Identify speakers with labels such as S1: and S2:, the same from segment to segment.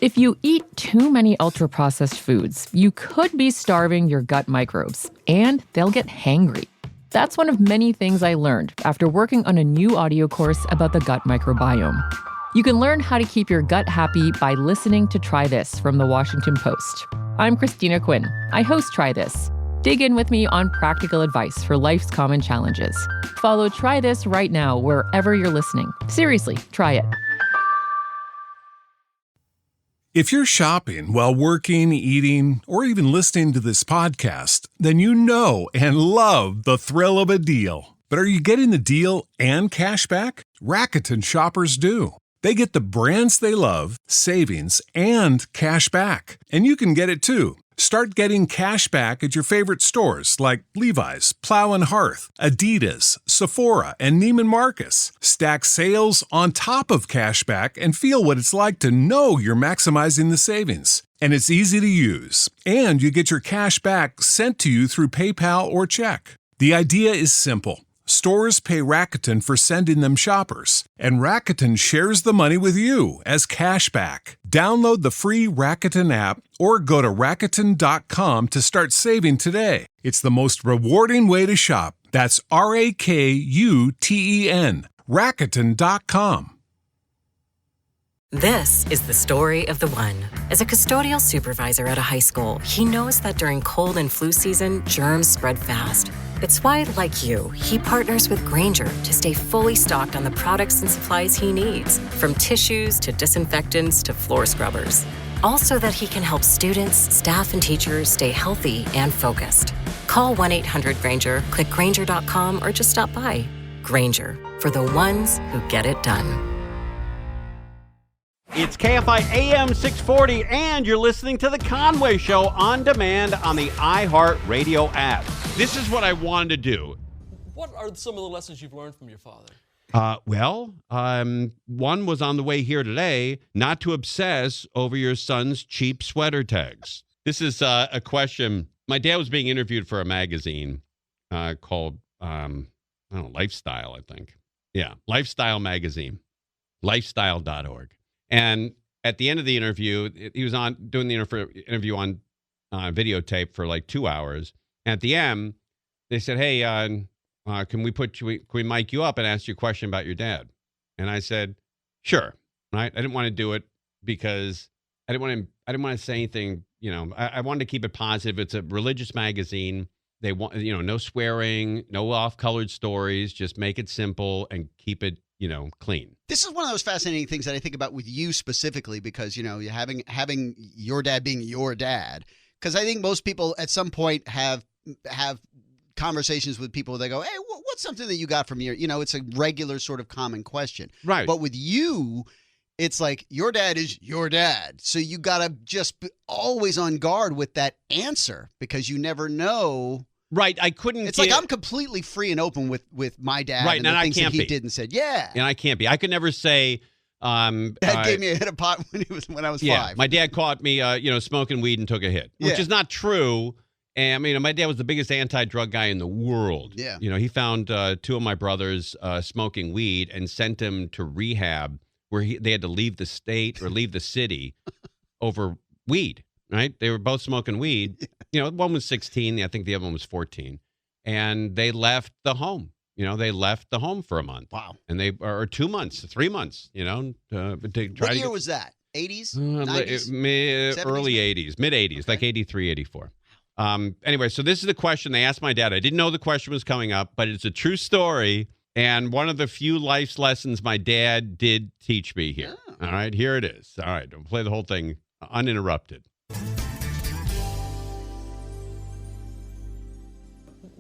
S1: If you eat too many ultra-processed foods, you could be starving your gut microbes, and they'll get hangry. That's one of many things I learned after working on a new audio course about the gut microbiome. You can learn how to keep your gut happy by listening to Try This from the Washington Post. I'm Christina Quinn. I host Try This. Dig in with me on practical advice for life's common challenges. Follow Try This right now wherever you're listening. Seriously, try it.
S2: If you're shopping while working, eating, or even listening to this podcast, then you know and love the thrill of a deal. But are you getting the deal and cash back? Rakuten shoppers do. They get the brands they love, savings, and cash back. And you can get it too. Start getting cash back at your favorite stores like Levi's, Plow and Hearth, Adidas, Sephora, and Neiman Marcus. Stack sales on top of cash back and feel what it's like to know you're maximizing the savings. And it's easy to use. And you get your cash back sent to you through PayPal or check. The idea is simple. Stores pay Rakuten for sending them shoppers, and Rakuten shares the money with you as cash back. Download the free Rakuten app or go to Rakuten.com to start saving today. It's the most rewarding way to shop. That's Rakuten. Rakuten.com.
S3: This is the story of the one. As a custodial supervisor at a high school, he knows that during cold and flu season, germs spread fast. It's why, like you, he partners with Grainger to stay fully stocked on the products and supplies he needs, from tissues to disinfectants to floor scrubbers. All so that he can help students, staff, and teachers stay healthy and focused. Call 1-800-GRAINGER, click Grainger.com, or just stop by. Grainger, for the ones who get it done.
S4: It's KFI AM 640, and you're listening to The Conway Show on demand on the iHeartRadio app. This is what I wanted to do.
S5: What are some of the lessons you've learned from your father?
S4: One was on the way here today, not to obsess over your son's cheap sweater tags. This is a question. My dad was being interviewed for a magazine called, Lifestyle, I think. Yeah, Lifestyle magazine, lifestyle.org. And at the end of the interview, he was doing the interview on videotape for like 2 hours. And at the end, they said, "Hey, can we mic you up and ask you a question about your dad?" And I said, "Sure." Right? I didn't want to do it because I didn't want to say anything. You know, I wanted to keep it positive. It's a religious magazine. They want, no swearing, no off-colored stories. Just make it simple and keep it, clean.
S6: This is one of those fascinating things that I think about with you specifically because, you're having your dad being your dad. Because I think most people at some point have conversations with people. They go, "Hey, what's something that you got from your?" It's a regular sort of common question.
S4: Right.
S6: But with you, it's like your dad is your dad. So you got to just be always on guard with that answer because you never know.
S4: Right, I couldn't.
S6: It's like I'm completely free and open with my dad,
S4: right,
S6: and the things that he did and said. Yeah,
S4: and I can't be. I could never say.
S6: Dad gave me a hit of pot when I was 5.
S4: My dad caught me, smoking weed and took a hit, which is not true. And my dad was the biggest anti-drug guy in the world.
S6: Yeah,
S4: he found 2 of my brothers smoking weed and sent them to rehab where they had to leave the state or leave the city over weed. Right? They were both smoking weed. One was 16. I think the other one was 14. And they left the home. They left the home for a month.
S6: Wow.
S4: And or 2 months, 3 months, to try
S6: what year was that? 80s?
S4: 90s? Early 80s, mid 80s, okay. Like 83, 84. Anyway, so this is the question they asked my dad. I didn't know the question was coming up, but it's a true story. And one of the few life's lessons my dad did teach me here. Oh. All right, here it is. All right, I'll play the whole thing uninterrupted.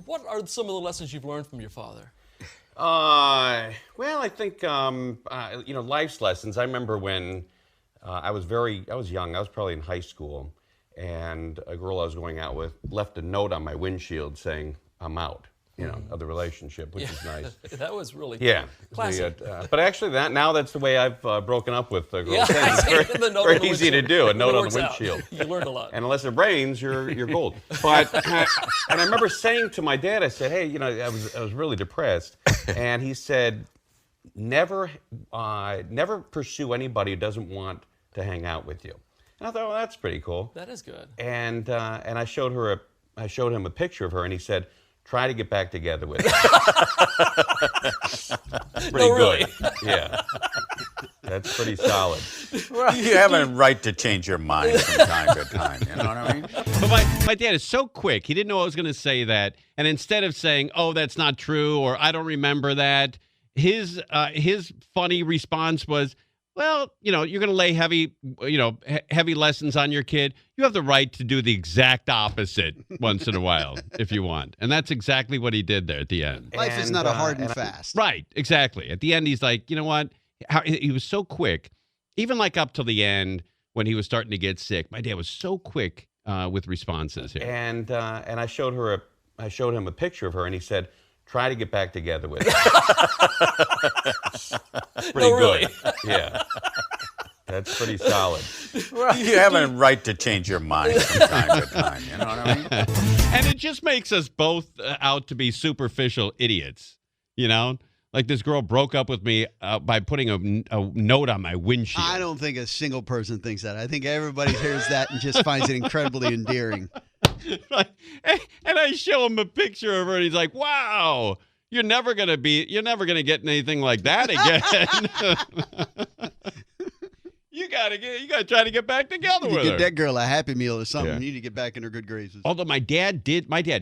S5: What are some of the lessons you've learned from your father?
S4: Well, I think, life's lessons. I remember when I was young. I was probably in high school, and a girl I was going out with left a note on my windshield saying, "I'm out." Of the relationship, which is nice.
S5: That was really
S4: classic. But actually, that's the way I've broken up with girls.
S5: Yeah,
S4: it's very easy to do, a note on the windshield.
S5: You learned a lot.
S4: And unless it rains, you're gold. But and I remember saying to my dad, I said, "Hey, I was really depressed," and he said, "Never pursue anybody who doesn't want to hang out with you." I thought, well, that's pretty cool.
S5: That is good.
S4: And I showed him a picture of her, and he said, try to get back together with her. Pretty
S5: No, really?
S4: good. Yeah. That's pretty solid.
S7: Well, you have a right to change your mind from time to time. You know what I mean?
S4: But my dad is so quick. He didn't know I was going to say that. And instead of saying, oh, that's not true, or I don't remember that, his funny response was, well, you're going to lay heavy lessons on your kid. You have the right to do the exact opposite once in a while if you want. And that's exactly what he did there at the end.
S6: Life is not a hard and fast.
S4: Right, exactly. At the end, he's like, you know what? He was so quick, even like up till the end when he was starting to get sick. My dad was so quick with responses here. And I showed him a picture of her, and he said, try to get back together with her. Pretty
S5: No, really?
S4: good. Yeah. That's pretty solid.
S7: Well, you have a right to change your mind from time to time. You know what I mean?
S4: And it just makes us both out to be superficial idiots, Like this girl broke up with me by putting a note on my windshield.
S6: I don't think a single person thinks that. I think everybody hears that and just finds it incredibly endearing.
S4: And I show him a picture of her, and he's like, "Wow, you're never gonna get anything like that again. You gotta try to get back together with her.
S6: Get that girl a Happy Meal or something.
S4: Yeah.
S6: You need to get back in her good graces.
S4: Although my dad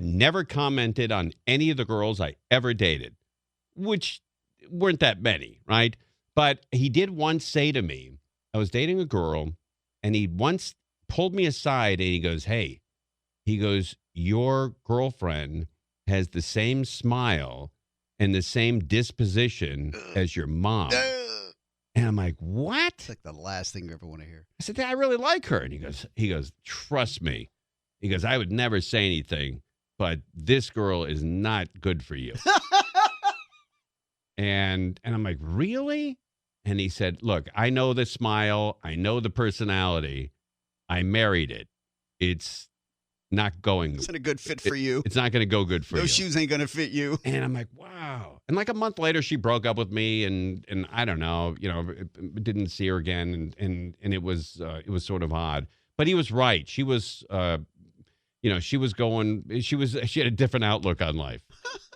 S4: never commented on any of the girls I ever dated, which weren't that many, right? But he did once say to me, I was dating a girl, and he once pulled me aside, and he goes, "Hey," he goes, "your girlfriend has the same smile and the same disposition as your mom." And I'm like, "What?"
S6: It's like the last thing you ever want to hear.
S4: I said, "I really like her." And he goes, "Trust me." He goes, "I would never say anything, but this girl is not good for you." And I'm like, "Really?" And he said, "Look, I know the smile. I know the personality. I married it. It's not going.
S6: It's not a good fit for you.
S4: It's not going to go good for you.
S6: Those shoes ain't going to fit you."
S4: And I'm like, wow. And like a month later, she broke up with me, and I don't know, didn't see her again, and it was sort of odd. But he was right. She was, she had a different outlook on life,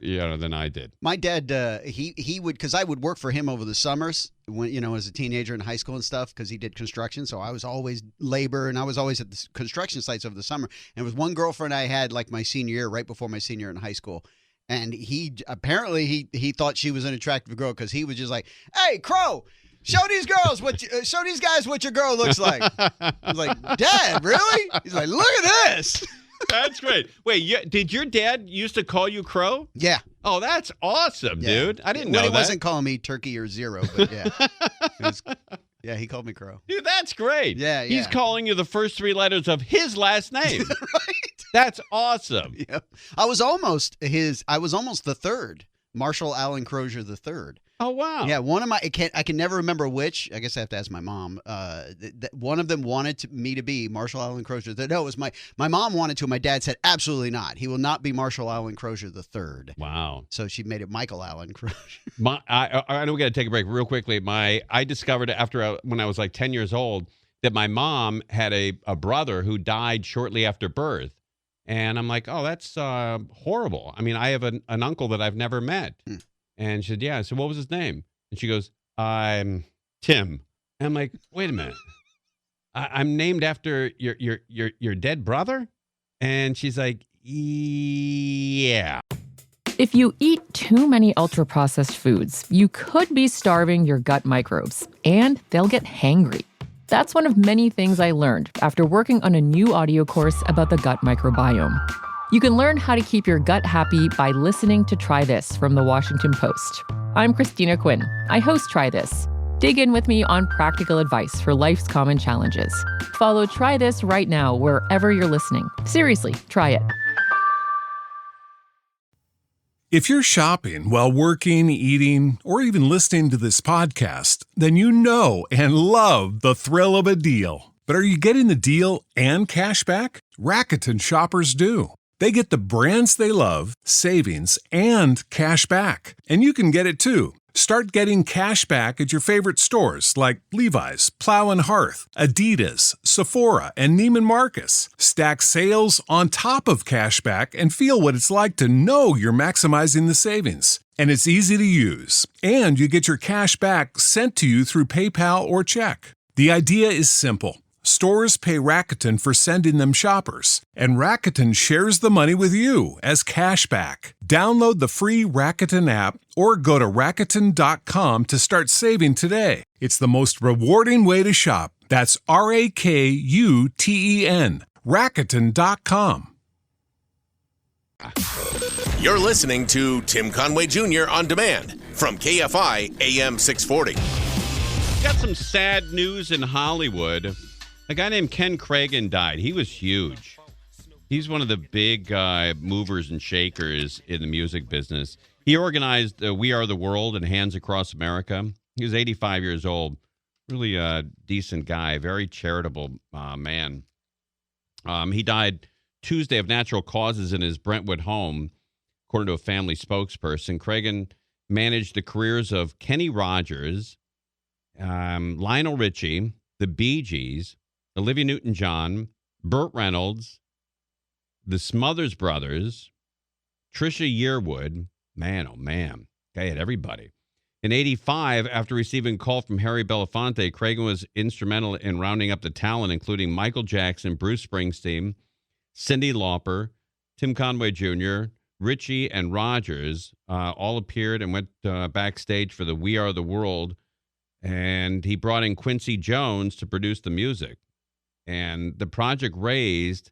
S4: than I did.
S6: My dad, he would, because I would work for him over the summers when, as a teenager in high school and stuff, because he did construction. So I was always labor, and I was always at the construction sites over the summer. And it was one girlfriend I had like my senior year, right before my senior year in high school. And he thought she was an attractive girl because he was just like, "Hey, Crow, show these guys what your girl looks like." I was like, "Dad, really?" He's like, "Look at this."
S4: That's great. Wait, did your dad used to call you Crow?
S6: Yeah.
S4: Oh, that's awesome, dude. I didn't know that.
S6: He wasn't calling me Turkey or Zero, but yeah. He called me Crow.
S4: Dude, that's great.
S6: Yeah.
S4: He's calling you the first three letters of his last name.
S6: Right?
S4: That's awesome.
S6: Yeah. I was almost the third. Marshall Allen Crozier the third.
S4: Oh, wow.
S6: Yeah, one of I can never remember which. I guess I have to ask my mom. One of them wanted me to be Marshall Allen Crozier. No, it was my mom wanted to. My dad said absolutely not. He will not be Marshall Allen Crozier the third.
S4: Wow.
S6: So she made it Michael Allen Crozier.
S4: I know we got to take a break real quickly. I discovered when I was like 10 years old that my mom had a brother who died shortly after birth. And I'm like, oh, that's horrible. I mean, I have an uncle that I've never met. And she said, yeah. I said, what was his name? And she goes, I'm Tim. And I'm like, wait a minute. I'm named after your dead brother? And she's like, yeah.
S1: If you eat too many ultra-processed foods, you could be starving your gut microbes, and they'll get hangry. That's one of many things I learned after working on a new audio course about the gut microbiome. You can learn how to keep your gut happy by listening to Try This from the Washington Post. I'm Christina Quinn. I host Try This. Dig in with me on practical advice for life's common challenges. Follow Try This right now wherever you're listening. Seriously, try it.
S2: If you're shopping while working, eating, or even listening to this podcast, then you know and love the thrill of a deal. But are you getting the deal and cash back? Rakuten shoppers do. They get the brands they love, savings, and cash back. And you can get it too. Start getting cash back at your favorite stores like Levi's, Plow and Hearth, Adidas, Sephora, and Neiman Marcus. Stack sales on top of cash back and feel what it's like to know you're maximizing the savings. And it's easy to use. And you get your cash back sent to you through PayPal or check. The idea is simple. Stores pay Rakuten for sending them shoppers, and Rakuten shares the money with you as cash back. Download the free Rakuten app or go to Rakuten.com to start saving today. It's the most rewarding way to shop. That's Rakuten. Rakuten.com.
S8: You're listening to Tim Conway Jr. on demand from KFI AM 640.
S4: Got some sad news in Hollywood. A guy named Ken Cragen died. He was huge. He's one of the big movers and shakers in the music business. He organized We Are the World and Hands Across America. He was 85 years old. Really a decent guy. Very charitable man. He died Tuesday of natural causes in his Brentwood home, according to a family spokesperson. Cragen managed the careers of Kenny Rogers, Lionel Richie, the Bee Gees, Olivia Newton-John, Burt Reynolds, the Smothers Brothers, Trisha Yearwood. Man, oh man. Guy had everybody. In 85, after receiving a call from Harry Belafonte, Cragen was instrumental in rounding up the talent, including Michael Jackson, Bruce Springsteen, Cyndi Lauper, Tim Conway Jr., Richie, and Rogers. All appeared and went backstage for the We Are the World. And he brought in Quincy Jones to produce the music. And the project raised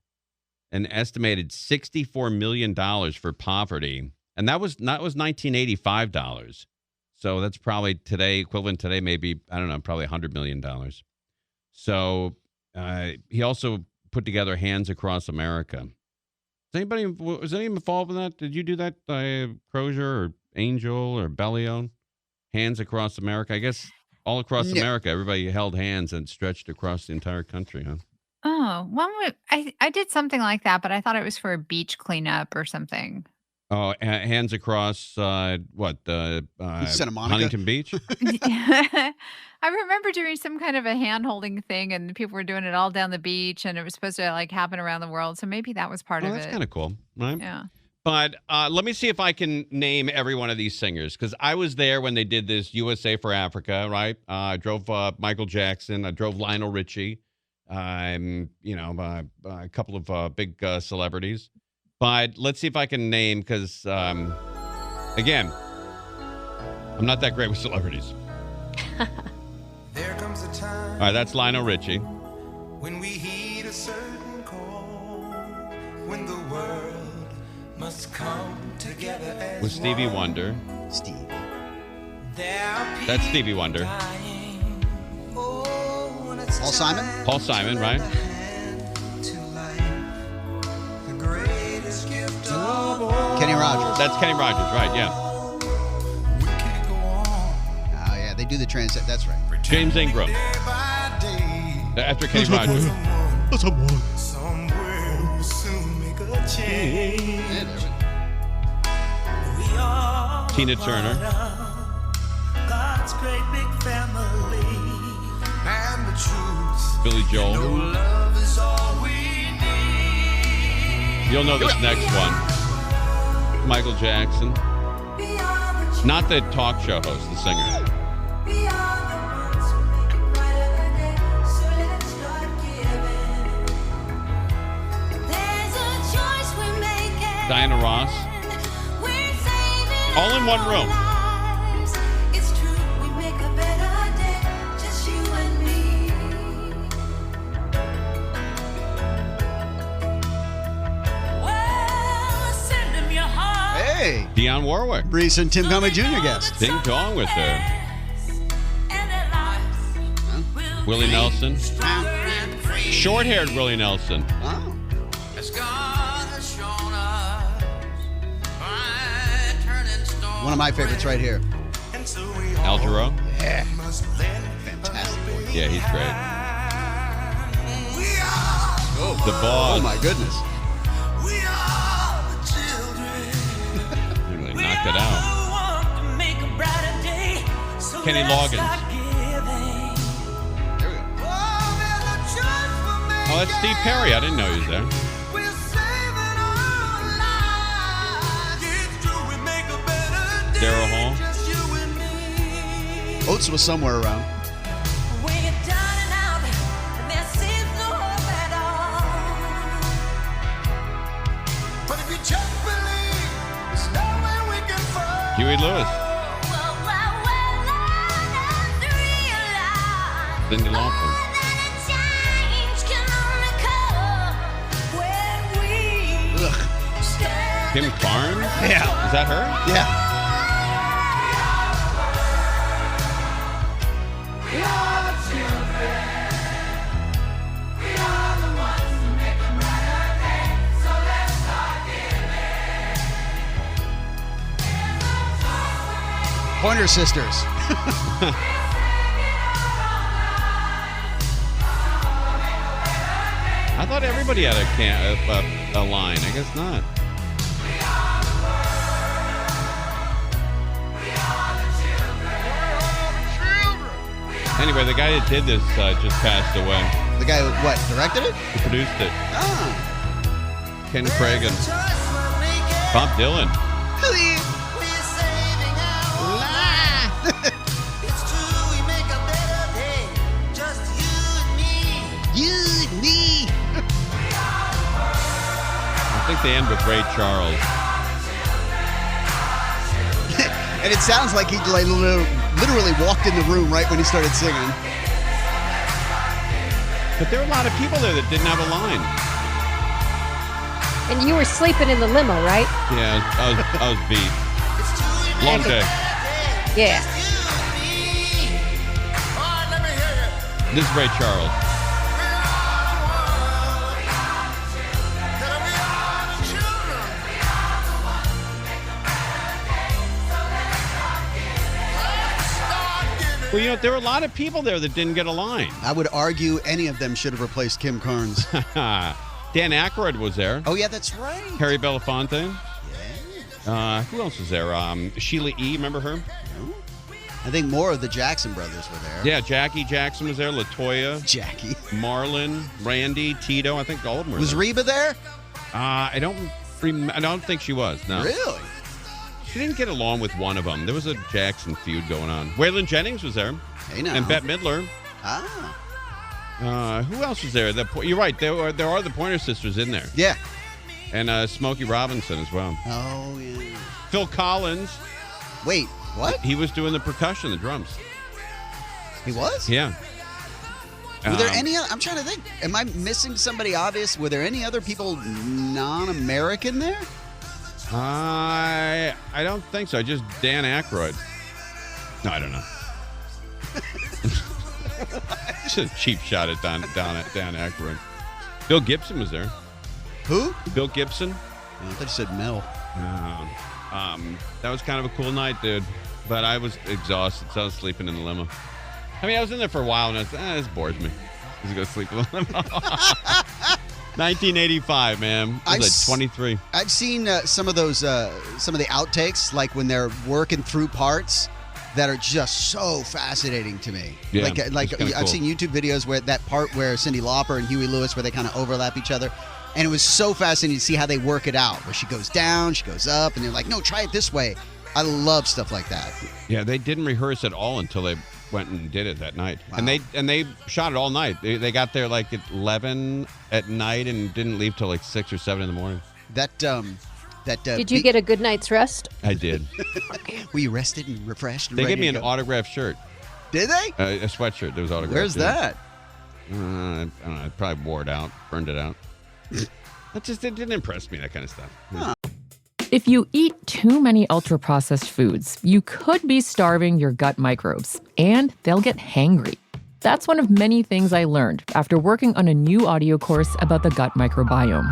S4: an estimated $64 million for poverty. And that was $1985 dollars. So that's probably today, equivalent today, maybe, I don't know, probably $100 million. So he also put together Hands Across America. Was anyone involved in that? Did you do that, Crozier or Angel or Bellion? Hands Across America? I guess all across America, everybody held hands and stretched across the entire country, huh?
S9: Oh, I did something like that, but I thought it was for a beach cleanup or something.
S4: Oh, hands across Santa
S6: Monica?
S4: Huntington Beach?
S9: I remember doing some kind of a hand-holding thing, and people were doing it all down the beach, and it was supposed to happen around the world. So maybe that was part of it.
S4: That's kind of cool, right?
S9: Yeah.
S4: But let me see if I can name every one of these singers, because I was there when they did this USA for Africa, right? I drove Michael Jackson. I drove Lionel Richie. A couple of big celebrities. But let's see if I can name, because, again, I'm not that great with celebrities.
S10: There comes a time.
S4: All right, that's Lionel Richie.
S10: When we heed a certain call, when the world must come together as
S4: With Stevie
S10: one.
S4: Wonder.
S6: Stevie.
S4: That's Stevie Wonder.
S6: Paul Simon?
S4: Paul Simon, right?
S6: Kenny Rogers.
S4: That's Kenny Rogers, right, yeah.
S6: Oh, yeah, they do the transit. That's right.
S4: James Ingram. After Kenny Rogers.
S2: What's up, boy?
S10: Somewhere we'll soon make a change.
S6: Yeah, there we
S4: Tina Turner.
S10: God's great big family. And the truth.
S4: Billy Joel.
S10: Love is all we need.
S4: You'll know this next one. Michael Jackson. Not the talk show host, the singer. Diana Ross. All in one room.
S6: Hey.
S4: Dionne Warwick.
S6: Recent Tim Conway Jr. guest.
S4: Ding dong with her. Willie Nelson. Short-haired Willie Nelson.
S6: Oh. One of my favorites right here.
S4: Al Jarreau.
S6: Yeah. Fantastic.
S4: Yeah, he's great. The Boss.
S6: Oh, my goodness.
S4: He really knocked it out. Kenny Loggins. Oh, that's Steve Perry. I didn't know he was there. Daryl Hall.
S6: Oates was somewhere around.
S4: Huey Lewis. Cyndi Lauper. Kim Carnes?
S6: Yeah.
S4: Is that her?
S6: Yeah. Pointer Sisters.
S4: I thought everybody had a line. I guess not. Anyway, the guy that did this just passed away.
S6: The guy who, what, directed it?
S4: He produced it.
S6: Oh.
S4: Ken Craig and Bob Dylan.
S6: You and me.
S4: I think they end with Ray Charles.
S6: And it sounds like he like, literally walked in the room right when he started singing.
S4: But there were a lot of people there that didn't have a line.
S11: And you were sleeping in the limo, right?
S4: Yeah, I was beat. Long day.
S11: Yeah.
S4: This is Ray Charles. Well, you know, there were a lot of people there that didn't get a line.
S6: I would argue any of them should have replaced Kim Carnes.
S4: Dan Aykroyd was there.
S6: Oh, yeah, that's right.
S4: Harry Belafonte.
S6: Yeah.
S4: Who else was there? Sheila E., remember her?
S6: No. I think more of the Jackson brothers were there.
S4: Yeah, Jackie Jackson was there. LaToya.
S6: Jackie.
S4: Marlon, Randy, Tito. I think all of them were
S6: Was
S4: there.
S6: Reba there?
S4: I don't think she was, no.
S6: Really?
S4: She didn't get along with one of them. There was a Jackson feud going on. Waylon Jennings was there.
S6: Hey, now.
S4: And Bette Midler.
S6: Ah.
S4: Who else was there? You're right. There are the Pointer Sisters in there.
S6: Yeah.
S4: And Smokey Robinson as well.
S6: Oh, yeah.
S4: Phil Collins.
S6: Wait, what?
S4: He was doing the percussion, the drums.
S6: He was?
S4: Yeah.
S6: Were there any other, I'm trying to think. Am I missing somebody obvious? Were there any other people non-American there?
S4: I don't think so. Just Dan Aykroyd. No, I don't know. Just a cheap shot at Dan Aykroyd. Bill Gibson was there.
S6: Who?
S4: Bill Gibson.
S6: I thought you said Mel.
S4: That was kind of a cool night, dude. But I was exhausted, so I was sleeping in the limo. I mean, I was in there for a while, and I was this bores me. Just go sleep in the limo. 1985, man. I was like 23.
S6: I've seen some of those, some of the outtakes, like when they're working through parts that are just so fascinating to me.
S4: Yeah,
S6: like I've
S4: cool.
S6: seen YouTube videos where that part where Cyndi Lauper and Huey Lewis, where they kind of overlap each other. And it was so fascinating to see how they work it out, where she goes down, she goes up, and they're like, no, try it this way. I love stuff like that.
S4: Yeah, they didn't rehearse at all until they went and did it that night.
S6: Wow.
S4: And they shot it all night. They got there like at 11 at night and didn't leave till like 6 or 7 in the morning.
S11: Did you get a good night's rest?
S4: I did.
S6: Were you rested and refreshed? And
S4: They
S6: ready
S4: gave me
S6: to
S4: an
S6: go?
S4: autographed shirt.
S6: Did they?
S4: A sweatshirt that was autographed.
S6: Where's that?
S4: I don't know. I probably wore it out, burned it out. It didn't impress me, that kind of stuff.
S6: Huh.
S1: If you eat too many ultra-processed foods, you could be starving your gut microbes, and they'll get hangry. That's one of many things I learned after working on a new audio course about the gut microbiome.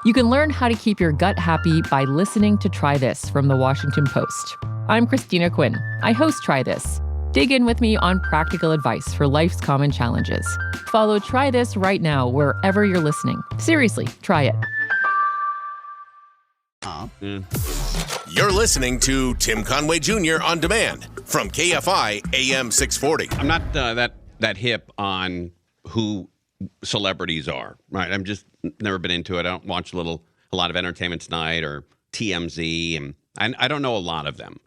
S1: You can learn how to keep your gut happy by listening to Try This from the Washington Post. I'm Christina Quinn. I host Try This. Dig in with me on practical advice for life's common challenges. Follow Try This right now wherever you're listening. Seriously, try it.
S6: Tom.
S4: Yeah.
S8: You're listening to Tim Conway Jr. on demand from KFI AM 640.
S4: I'm not that hip on who celebrities are, right? I'm just never been into it. I don't watch a lot of Entertainment Tonight or TMZ, and I don't know a lot of them.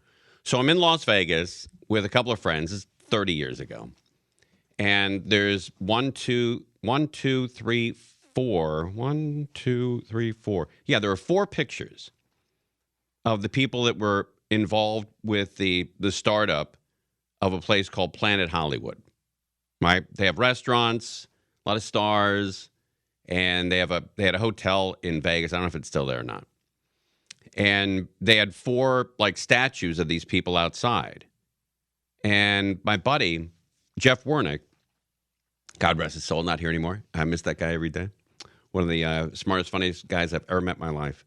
S4: So I'm in Las Vegas with a couple of friends. This is 30 years ago. And there's 1, 2, 3, 4. 1, 2, 3, 4. Yeah, there are 4 pictures of the people that were involved with the startup of a place called Planet Hollywood. Right? They have restaurants, a lot of stars, and they had a hotel in Vegas. I don't know if it's still there or not. And they had 4 like statues of these people outside. And my buddy, Jeff Wernick, God rest his soul, not here anymore. I miss that guy every day. One of the smartest, funniest guys I've ever met in my life.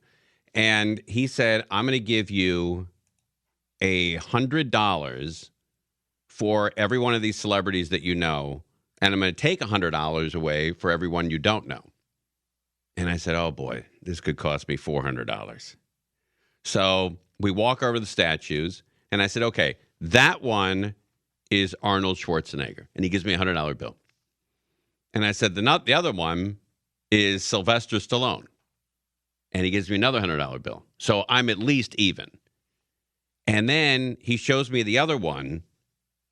S4: And he said, I'm going to give you $100 for every one of these celebrities that you know, and I'm going to take $100 away for everyone you don't know. And I said, oh boy, this could cost me $400. So we walk over the statues, and I said, okay, that one is Arnold Schwarzenegger. And he gives me a $100 bill. And I said, the other one is Sylvester Stallone. And he gives me another $100 bill. So I'm at least even. And then he shows me the other one,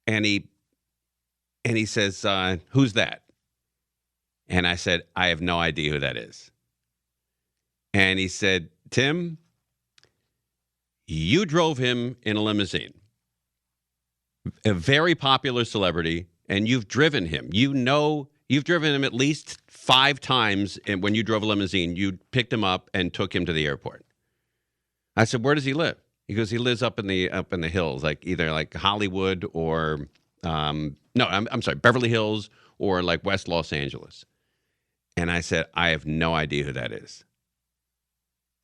S4: and he says, who's that? And I said, I have no idea who that is. And he said, Tim, you drove him in a limousine. A very popular celebrity, and you've driven him. You know, you've driven him at least 5 times, and when you drove a limousine, you picked him up and took him to the airport. I said, where does he live? He goes, he lives up in the hills, like either like Hollywood or I'm sorry, Beverly Hills or like West Los Angeles. And I said, I have no idea who that is.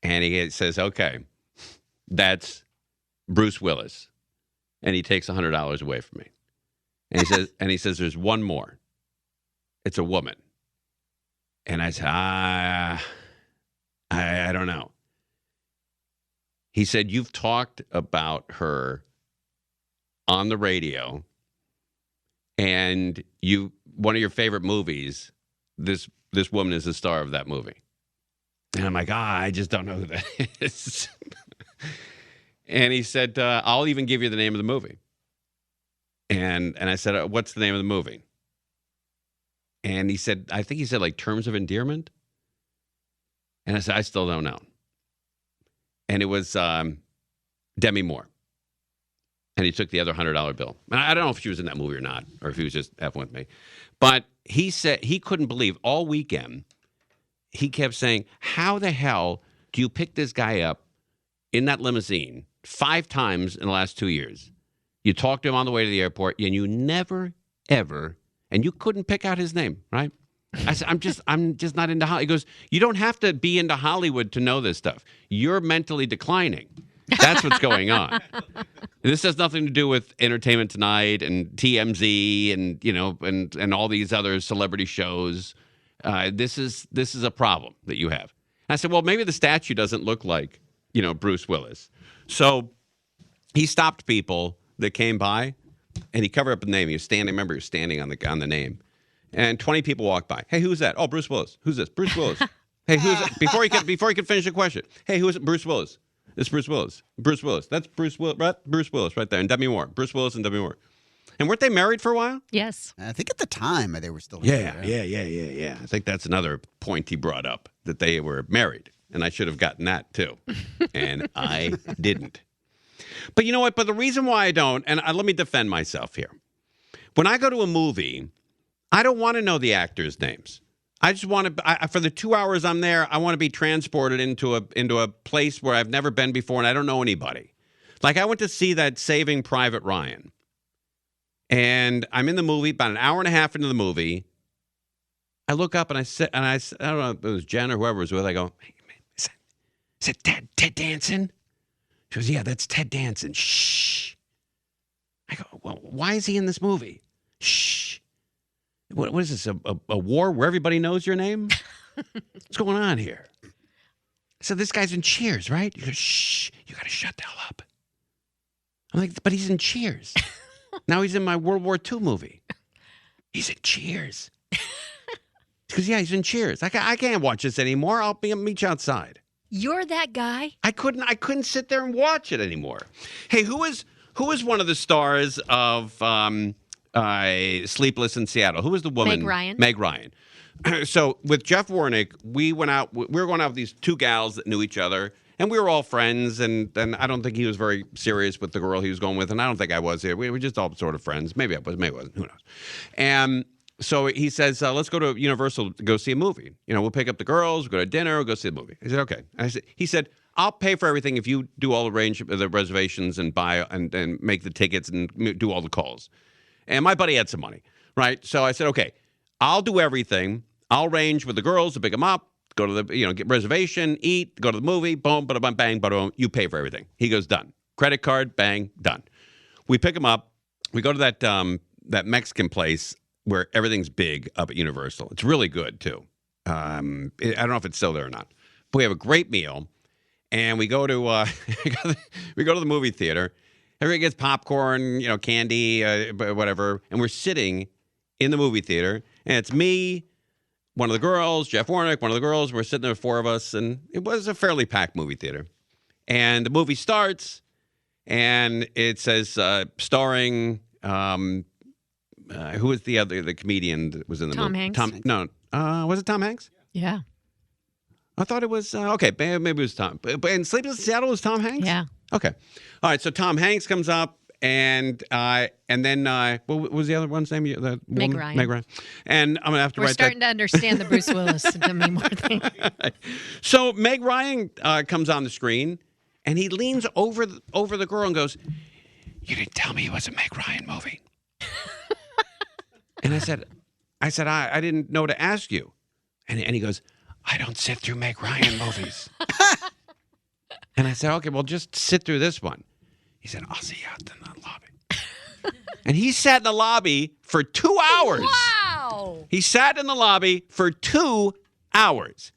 S4: And he says, okay, that's Bruce Willis. And he takes $100 away from me. And he says, there's one more. It's a woman. And I said, I don't know. He said, you've talked about her on the radio, and one of your favorite movies, this woman is the star of that movie. And I'm like, I just don't know who that is. And he said, I'll even give you the name of the movie. And I said, what's the name of the movie? And he said, I think he said like Terms of Endearment. And I said, I still don't know. And it was Demi Moore. And he took the other $100 bill. And I don't know if she was in that movie or not, or if he was just effing with me. But he said he couldn't believe all weekend, he kept saying, how the hell do you pick this guy up in that limousine 5 times in the last 2 years? You talked to him on the way to the airport, and you never, ever, and you couldn't pick out his name, right? I said, I'm just not into Hollywood. He goes, you don't have to be into Hollywood to know this stuff. You're mentally declining. That's what's going on. This has nothing to do with Entertainment Tonight and TMZ and and all these other celebrity shows. This is a problem that you have. And I said, well, maybe the statue doesn't look like, Bruce Willis. So he stopped people that came by, and he covered up the name. He was standing. Remember, he was standing on the name. And 20 people walked by. Hey, who's that? Oh, Bruce Willis. Who's this? Bruce Willis. Hey, who's that? Before he could finish the question. Hey, who is it? Bruce Willis. It's Bruce Willis. Bruce Willis. That's Bruce Willis. Right? Bruce Willis right there. And Demi Moore. Bruce Willis and Demi Moore. And weren't they married for a while?
S11: Yes.
S6: I think at the time they were still
S4: married. Yeah. I think that's another point he brought up, that they were married. And I should have gotten that too. And I didn't. But you know what? But the reason why I don't, and let me defend myself here. When I go to a movie, I don't want to know the actors' names. I just want to, for the 2 hours I'm there, I want to be transported into a place where I've never been before and I don't know anybody. Like I went to see that Saving Private Ryan. And I'm in the movie, about an hour and a half into the movie. I look up and I don't know if it was Jen or whoever was with. I go, hey, man, is that Ted Danson? She goes, yeah, that's Ted Danson. Shh. I go, well, why is he in this movie? Shh. What is this, a war where everybody knows your name? What's going on here? said, this guy's in Cheers, right? He goes, shh, you got to shut the hell up. I'm like, but he's in Cheers. Now he's in my World War II movie. He's in Cheers. Because, yeah, he's in Cheers. I can't watch this anymore. I'll meet you outside.
S11: You're that guy?
S4: I couldn't sit there and watch it anymore. Hey, who is one of the stars of Sleepless in Seattle? Who was the woman?
S11: Meg Ryan.
S4: Meg Ryan. So with Jeff Warnick, we were going out with these two gals that knew each other, and we were all friends, and I don't think he was very serious with the girl he was going with, and I don't think I was here. We were just all sort of friends. Maybe I was, maybe I wasn't. Who knows? And so he says, let's go to Universal to go see a movie. We'll pick up the girls, we'll go to dinner, we'll go see the movie. I said, okay. He said, I'll pay for everything if you do all the reservations and buy and make the tickets and do all the calls. And my buddy had some money, right? So I said, okay, I'll do everything. I'll arrange with the girls to pick them up, go to the, get reservation, eat, go to the movie, boom, bada bang, bada you pay for everything. He goes, done. Credit card, bang, done. We pick him up. We go to that Mexican place where everything's big up at Universal. It's really good, too. I don't know if it's still there or not. But we have a great meal, and we go to we go to the movie theater. Everybody gets popcorn, candy, whatever, and we're sitting in the movie theater, and it's me, one of the girls, Jeff Warnick, one of the girls. We're sitting there, four of us, and it was a fairly packed movie theater. And the movie starts, and it says starring... who was the comedian that was in the movie?
S11: Tom Hanks?
S4: No. Was it Tom Hanks?
S11: Yeah.
S4: I thought it was, okay, maybe it was Tom. But in Sleepless in Seattle was Tom Hanks?
S11: Yeah.
S4: Okay. All right, so Tom Hanks comes up, and then, what was the other one's name?
S11: Meg Ryan.
S4: Meg Ryan. And I'm going to have to
S11: We're
S4: write
S11: starting to understand the Bruce Willis and Demi Moore thing.
S4: So Meg Ryan comes on the screen, and he leans over the girl and goes, you didn't tell me it was a Meg Ryan movie. And I said, I didn't know to ask you. And he goes, I don't sit through Meg Ryan movies. And I said, okay, well, just sit through this one. He said, I'll see you out in the lobby. And he sat in the lobby for 2 hours.
S11: Wow.
S4: He sat in the lobby for 2 hours.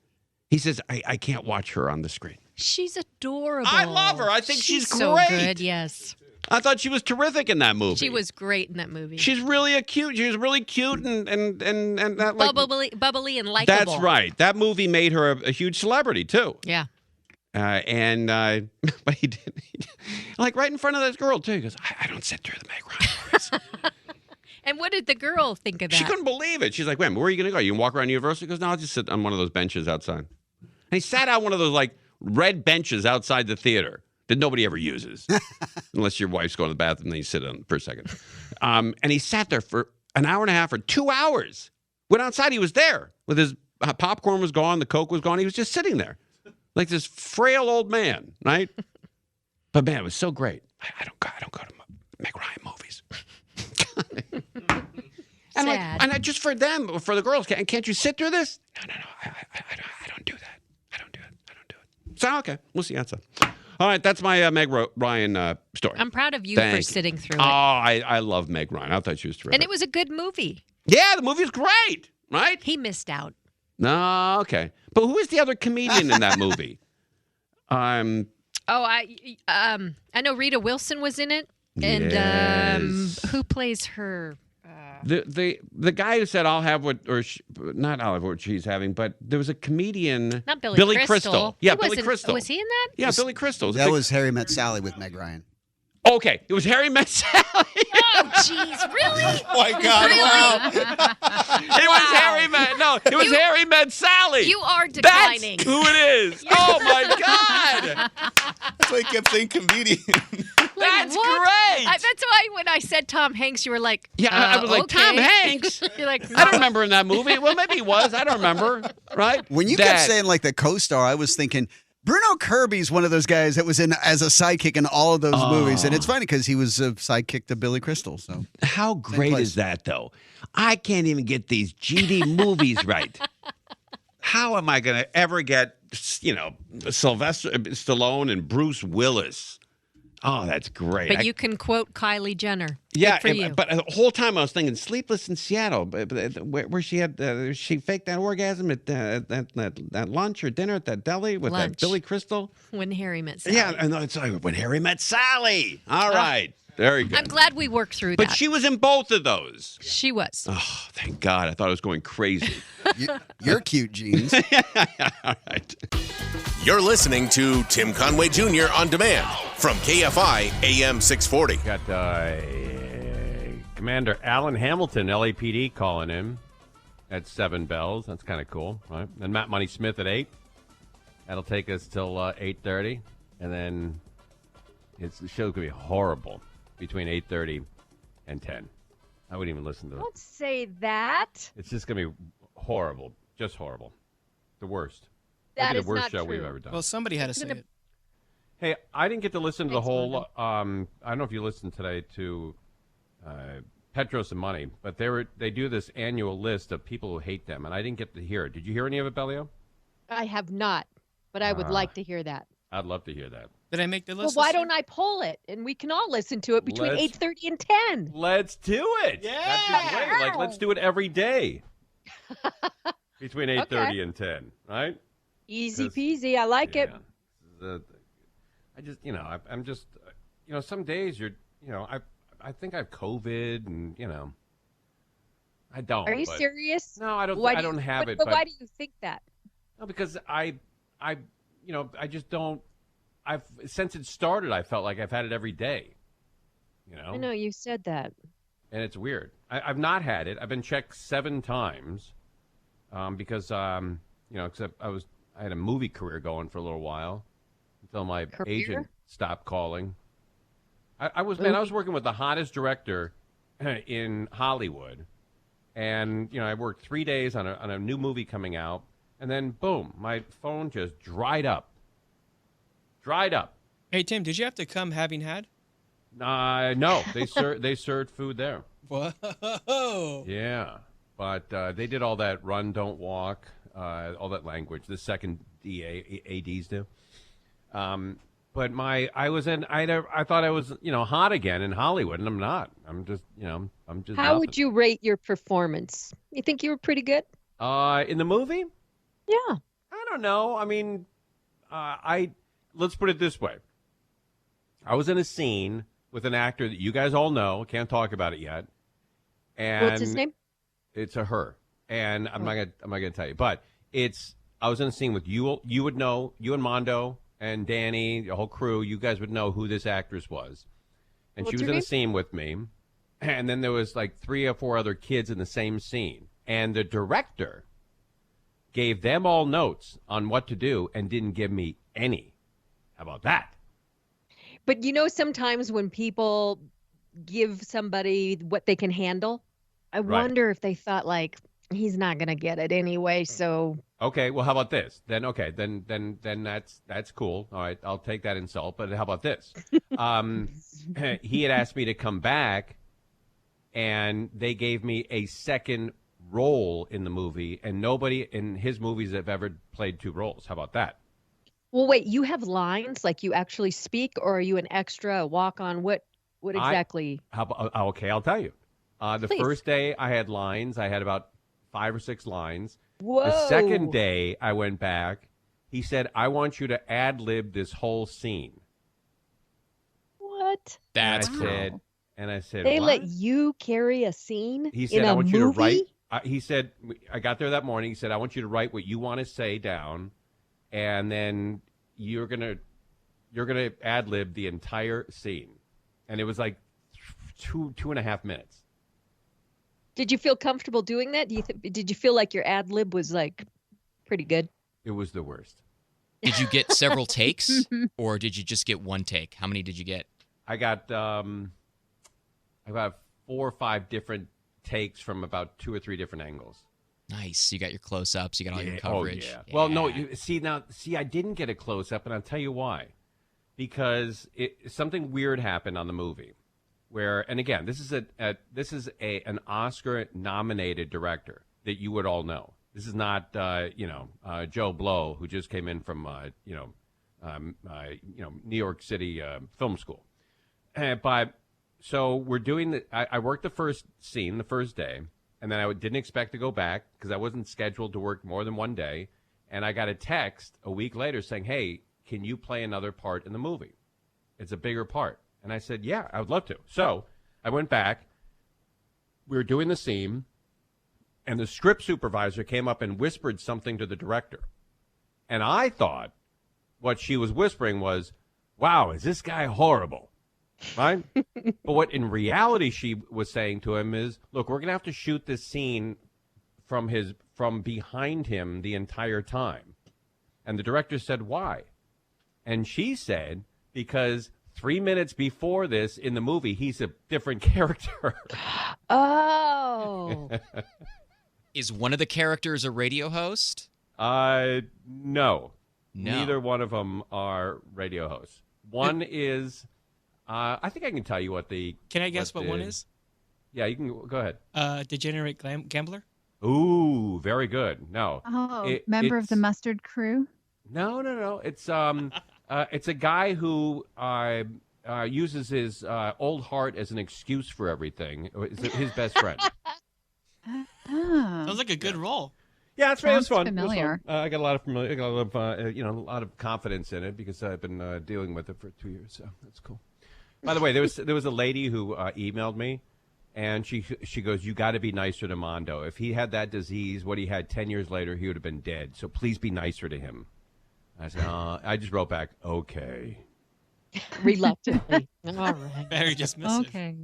S4: He says, I can't watch her on the screen.
S11: She's adorable.
S4: I love her. I think she's
S11: so
S4: great.
S11: good, yes.
S4: I thought she was terrific in that movie.
S11: She was great in that movie.
S4: She's really cute. She was really cute and that, like,
S11: bubbly and likable.
S4: That's right. That movie made her a huge celebrity too.
S11: Yeah.
S4: But he did, like right in front of this girl too. He goes, I don't sit through the Meg Ryan movies.
S11: And what did the girl think of that?
S4: She couldn't believe it. She's like, wait, where are you going to go? You can walk around Universal? He goes, no, I'll just sit on one of those benches outside. And he sat on one of those like red benches outside the theater that nobody ever uses, unless your wife's going to the bathroom, then you sit on for a second. And he sat there for an hour and a half or 2 hours. Went outside, he was there with his popcorn was gone, the Coke was gone. He was just sitting there like this frail old man, right? But man, it was so great. I don't go to Meg Ryan movies. And just for them, for the girls, can't you sit through this? No, I don't do that. I don't do it. So okay, we'll see you outside. All right, that's my Meg Ryan story.
S11: I'm proud of you for sitting through it.
S4: Oh, I love Meg Ryan. I thought she was terrific.
S11: And it was a good movie.
S4: Yeah, the movie was great, right?
S11: He missed out.
S4: No, okay. But who is the other comedian in that movie?
S11: I know Rita Wilson was in it. And
S4: Yes.
S11: Who plays her?
S4: The guy who said I'll have what, or not I'll have what she's having, but there was a comedian.
S11: Not Billy
S4: Crystal. Yeah,
S11: He
S4: Billy
S11: wasn't-
S4: Crystal.
S11: Was he in that?
S4: Yeah, Billy Crystal.
S6: That was Harry Met Sally with Meg Ryan.
S4: Okay, it was Harry Met Sally.
S11: Oh, jeez, really?
S7: Oh my God! Wow.
S4: It was Harry Met. No, it was Harry Met Sally.
S11: You are declining.
S4: That's who it is. Oh my God.
S7: That's why I kept saying comedian.
S4: That's
S11: what?
S4: great.
S11: That's why when I said Tom Hanks, you were like,
S4: Yeah, I was like,
S11: okay.
S4: Tom Hanks?
S11: You're like,
S4: I don't remember in that movie. Well, maybe he was. I don't remember. Right?
S6: When you kept saying like the co-star, I was thinking Bruno Kirby's one of those guys that was in as a sidekick in all of those movies, and it's funny because he was a sidekick to Billy Crystal. So
S4: how great is that, though? I can't even get these GD movies right. How am I going to ever get, Sylvester Stallone and Bruce Willis? Oh, that's great.
S11: But you can quote Kylie Jenner.
S4: Yeah,
S11: Good for you.
S4: but the whole time I was thinking Sleepless in Seattle, where she had she faked that orgasm at that lunch or dinner at that deli with that Billy Crystal.
S11: When Harry Met Sally.
S4: Yeah, and it's like when Harry Met Sally. All right. Very good.
S11: I'm glad we worked through that.
S4: But she was in both of those.
S11: She was.
S4: Oh, thank God. I thought I was going crazy.
S6: You're cute, Jeans.
S4: All right.
S8: You're listening to Tim Conway Jr. on demand from KFI AM 640.
S4: Got Commander Alan Hamilton, LAPD, calling in at 7 bells. That's kind of cool, right? And Matt Money Smith at 8. That'll take us till 8:30. And then the show's going to be horrible between 8:30 and 10. I wouldn't even listen to it.
S11: Don't say that.
S4: It's just going to be horrible. Just horrible. The worst.
S11: That
S4: Maybe
S11: is
S4: the worst
S11: not
S4: show
S11: true.
S4: we've ever done.
S5: Well, somebody had to say it.
S4: Hey, I didn't get to listen to the
S11: Thanks,
S4: whole. I don't know if you listened today to Petros and Money, but they do this annual list of people who hate them, and I didn't get to hear it. Did you hear any of it, Bellio?
S11: I have not, but I would like to hear that.
S4: I'd love to hear that.
S5: Did I make the list?
S11: Well, why don't I pull it and we can all listen to it between 8:30 and 10?
S4: Let's do it.
S5: Yeah.
S4: That'd be great. Like, let's do it every day between 8:30 and 10. Right?
S11: Easy peasy. I like it.
S4: I just, I'm just, some days I think I have COVID, and I don't.
S11: Are you
S4: but-
S11: serious?
S4: No, I don't.
S11: Why
S4: I don't have it.
S11: But why do you think that?
S4: No, because I just don't. Since it started, I felt like I've had it every day.
S11: I know you said that.
S4: And it's weird. I've not had it. I've been checked 7 times, because except I had a movie career going for a little while until my agent stopped calling. I was working with the hottest director in Hollywood, and I worked 3 days on a new movie coming out, and then boom, my phone just dried up.
S5: Hey, Tim, did you have to come having had?
S4: No, they served food there.
S5: Whoa.
S4: Yeah, but they did all that run, don't walk, all that language. The second ADs do. But I thought I was, hot again in Hollywood, and I'm not. I'm just.
S11: How would you rate your performance? You think you were pretty good?
S4: In the movie?
S11: Yeah.
S4: I don't know. I mean, let's put it this way. I was in a scene with an actor that you guys all know. Can't talk about it yet. And
S11: what's his name?
S4: It's a her. And I'm not gonna tell you. But I was in a scene with you. You would know, you and Mondo and Danny, the whole crew. You guys would know who this actress was. And she was in a scene with me. And then there was like 3 or 4 other kids in the same scene. And the director gave them all notes on what to do and didn't give me any. How about that?
S11: But sometimes when people give somebody what they can handle, I wonder if they thought like he's not going to get it anyway. So
S4: okay, well, how about this? Then that's cool. All right, I'll take that insult. But how about this? He had asked me to come back, and they gave me a second role in the movie, and nobody in his movies have ever played 2 roles. How about that?
S11: Well, wait, you have lines like you actually speak, or are you an extra, a walk-on? What exactly?
S4: Okay, I'll tell you. The
S11: Please.
S4: first day I had lines. I had about 5 or 6 lines.
S11: Whoa.
S4: The second day I went back, he said, I want you to ad-lib this whole scene.
S11: What?
S5: That's
S4: cool. And I said,
S11: They
S4: what?
S11: let you carry a scene
S4: He said,
S11: in a
S4: I want
S11: movie?
S4: you to write. He said, I got there that morning. He said, I want you to write what you want to say down, and then you're gonna ad lib the entire scene. And it was like 2.5 minutes.
S11: Did you feel comfortable doing that? Did you feel like your ad lib was like pretty good?
S4: It was the worst.
S12: Did you get several takes, or did you just get 1 take? How many did you get?
S4: I got 4 or 5 different takes from about 2 or 3 different angles.
S12: Nice. You got your close-ups. You got all your coverage.
S4: Oh, yeah. Well, no. I didn't get a close-up, and I'll tell you why. Because something weird happened on the movie, and again, this is an Oscar-nominated director that you would all know. This is not Joe Blow, who just came in from New York City film school. But so we're doing I worked the first scene the first day, and then I didn't expect to go back because I wasn't scheduled to work more than one day. And I got a text a week later saying, "Hey, can you play another part in the movie? It's a bigger part." And I said, "Yeah, I would love to." So I went back. We were doing the scene, and the script supervisor came up and whispered something to the director. And I thought what she was whispering was, "Wow, is this guy horrible?" Right? But what in reality she was saying to him is, "Look, we're going to have to shoot this scene from behind him the entire time." And the director said, "Why?" And she said, "Because 3 minutes before this in the movie, he's a different character."
S11: Oh.
S12: Is one of the characters a radio host?
S4: No. Neither one of them are radio hosts. One is, I think I can tell you what the...
S5: Can I guess what one is?
S4: Yeah, you can go ahead.
S5: Degenerate gambler?
S4: Ooh, very good. No.
S13: Oh, member of the Mustard Crew?
S4: No. It's it's a guy who uses his old heart as an excuse for everything. It's his best friend.
S5: Sounds like a good role.
S4: Yeah, it's fun.
S13: Familiar.
S4: It was fun. I got a lot of a lot of confidence in it because I've been dealing with it for 2 years. So that's cool. By the way, there was a lady who emailed me, and she goes, "You got to be nicer to Mondo. If he had that disease, what he had 10 years later, he would have been dead. So please be nicer to him." I said, I just wrote back, "Okay."
S11: Reluctantly. All right.
S5: Very dismissive.
S13: Okay.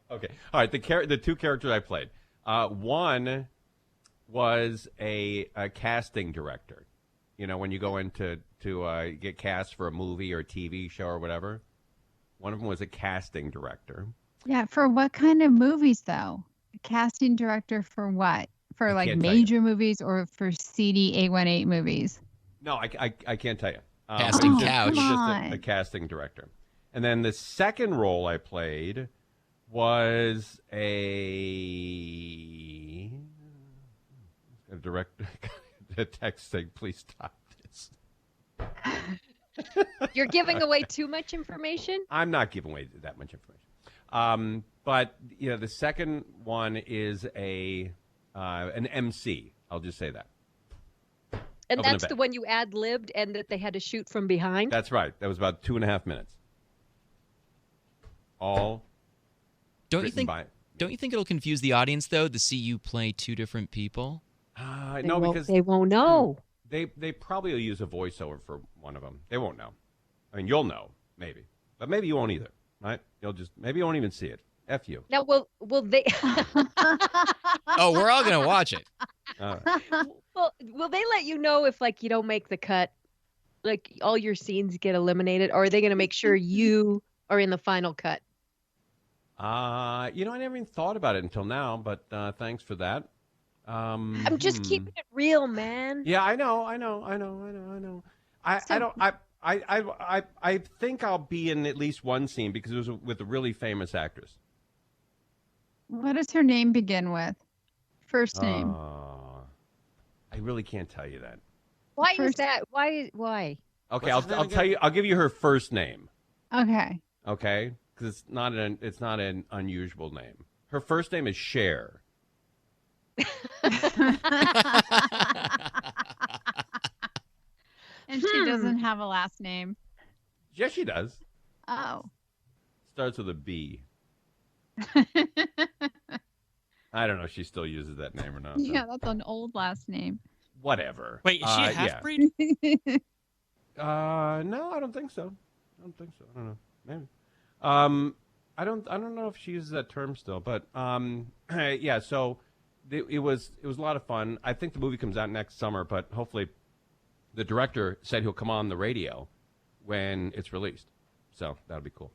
S4: Okay. All right. The two characters I played. One was a casting director. You know, when you go in to get cast for a movie or a TV show or whatever. One of them was a casting director.
S13: Yeah, for what kind of movies, though? A casting director for what? For like major movies or for CD 818 movies?
S4: No, I can't tell you.
S12: Casting couch.
S4: It was just a casting director. And then the second role I played was a director. The text saying, "Please stop this."
S11: You're giving away too much information?
S4: I'm not giving away that much information. But you know, the second one is an MC. I'll just say that.
S11: And that's the one you ad-libbed and that they had to shoot from behind?
S4: That's right. That was about 2.5 minutes. All.
S12: Don't you think it'll confuse the audience though to see you play two different people?
S4: No, because
S11: they won't know.
S4: They probably will use a voiceover for one of them. They won't know. I mean, you'll know maybe, but maybe you won't either, right? Maybe you won't even see it. F you.
S11: Now, will they?
S12: Oh, we're all gonna watch it.
S4: All right.
S11: Well, will they let you know if like you don't make the cut, like all your scenes get eliminated, or are they gonna make sure you are in the final cut?
S4: I never even thought about it until now, but thanks for that.
S11: I'm just keeping it real, man.
S4: Yeah, I know. I think I'll be in at least one scene because it was with a really famous actress.
S13: What does her name begin with? First name.
S4: I really can't tell you that.
S11: Why is that? Why?
S4: Okay, I'll tell you. I'll give you her first name.
S13: Okay.
S4: Okay, because it's not an unusual name. Her first name is Cher.
S13: And she doesn't have a last name.
S4: Yes, she does.
S13: Oh.
S4: Starts with a B. I don't know if she still uses that name or not.
S13: Yeah, that's an old last name.
S4: Whatever.
S5: Wait, is she a half-breed?
S4: No, I don't think so. I don't know. Maybe. I don't know if she uses that term still, but yeah. So it was a lot of fun. I think the movie comes out next summer, but hopefully, the director said he'll come on the radio when it's released. So that'll be cool.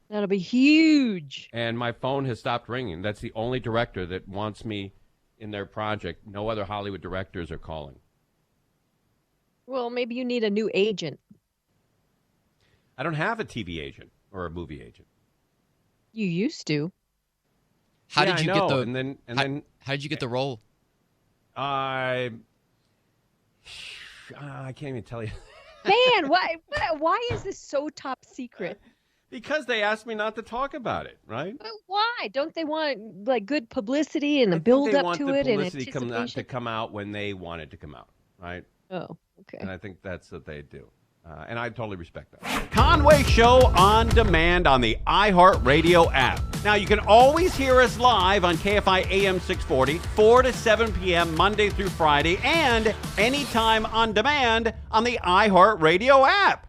S11: That'll be huge.
S4: And my phone has stopped ringing. That's the only director that wants me in their project. No other Hollywood directors are calling.
S11: Well, maybe you need a new agent.
S4: I don't have a TV agent or a movie agent.
S11: You used to.
S12: How did you get the?
S4: And then
S12: how did you get the role?
S4: I can't even tell you.
S11: Man, why is this so top secret?
S14: Because they asked me not to talk about it, right?
S11: But why? Don't they want like good publicity and a
S14: I think
S11: build
S14: they
S11: up
S14: want
S11: to
S14: the
S11: it and
S14: publicity
S11: anticipation?
S14: to come out when they want it to come out, right?
S11: Oh, okay.
S14: And I think that's what they do. And I totally respect that.
S4: Conway Show on demand on the iHeartRadio app. Now, you can always hear us live on KFI AM 640, 4 to 7 p.m. Monday through Friday, and anytime on demand on the iHeartRadio app.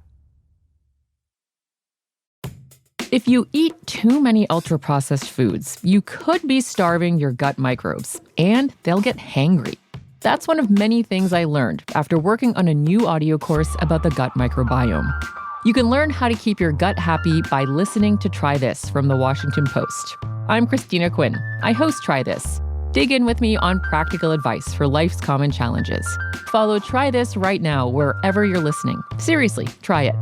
S1: If you eat too many ultra-processed foods, you could be starving your gut microbes, and they'll get hangry. That's one of many things I learned after working on a new audio course about the gut microbiome. You can learn how to keep your gut happy by listening to Try This from the Washington Post. I'm Christina Quinn. I host Try This. Dig in with me on practical advice for life's common challenges. Follow Try This right now wherever you're listening. Seriously, try it.